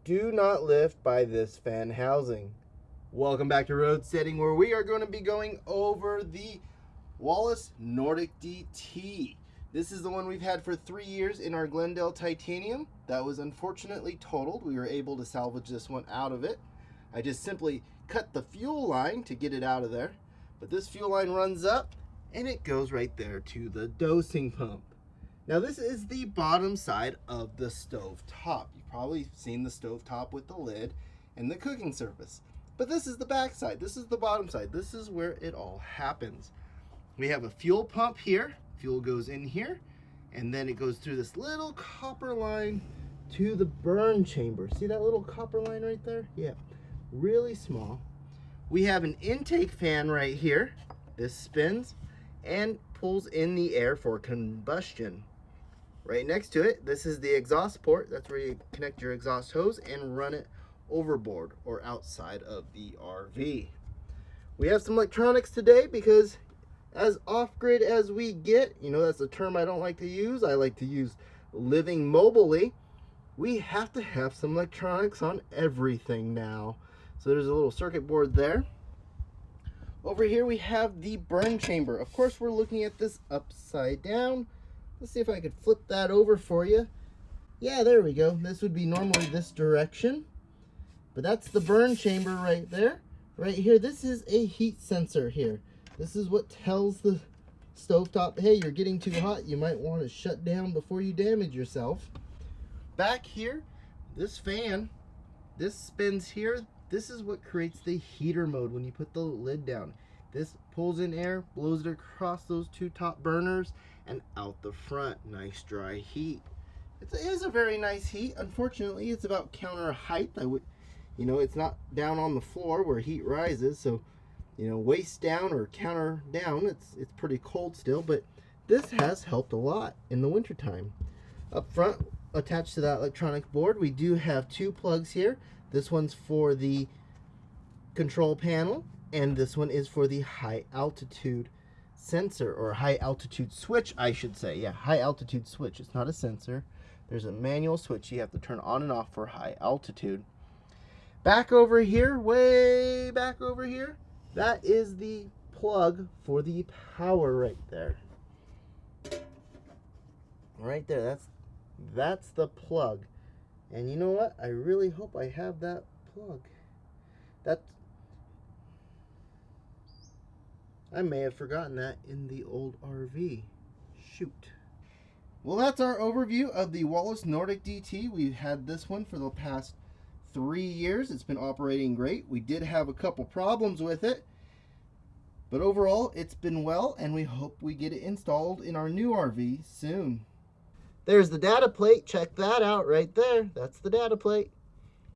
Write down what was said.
do not lift by this fan housing. Welcome back to Road Setting, where we are going to be going over the Wallas Nordic DT. This is the one we've had for 3 years in our Glendale titanium. That was unfortunately totaled. We were able to salvage this one out of it. I just simply cut the fuel line to get it out of there. But this fuel line runs up and it goes right there to the dosing pump. Now this is the bottom side of the stove top. You've probably seen the stove top with the lid and the cooking surface. But this is the back side. This is the bottom side. This is where it all happens. We have a fuel pump here. Fuel goes in here, and then it goes through this little copper line to the burn chamber. See that little copper line right there? Yeah, really small. We have an intake fan right here. This spins and pulls in the air for combustion. Right next to it, this is the exhaust port. That's where you connect your exhaust hose and run it overboard or outside of the RV. We have some electronics today because as off-grid as we get, you know, that's a term I don't like to use. I like to use living mobily. We have to have some electronics on everything now. So there's a little circuit board there. Over here we have the burn chamber. Of course, we're looking at this upside down. Let's see if I could flip that over for you. Yeah, there we go. This would be normally this direction, but that's the burn chamber right there. Right here, this is a heat sensor here. This is what tells the stovetop, hey, you're getting too hot. You might want to shut down before you damage yourself. Back here, this fan, this spins here. This is what creates the heater mode when you put the lid down. This pulls in air, blows it across those two top burners and out the front. Nice dry heat. It is a very nice heat. Unfortunately, it's about counter height. It's not down on the floor where heat rises, so waist down or counter down, it's pretty cold still, but this has helped a lot in the wintertime. Up front, attached to that electronic board, we do have two plugs here. This one's for the control panel, and this one is for the high altitude sensor, or high altitude switch, I should say. Yeah, high altitude switch. It's not a sensor. There's a manual switch you have to turn on and off for high altitude. Back over here, way back over here, that is the plug for the power right there. Right there, that's the plug. And you know what? I really hope I have that plug. I may have forgotten that in the old RV. Shoot. Well, that's our overview of the Wallas Nordic DT. We've had this one for the past 3 years. It's been operating great. We did have a couple problems with it, but overall it's been well, and we hope we get it installed in our new RV soon. There's the data plate. Check that out right there. That's the data plate.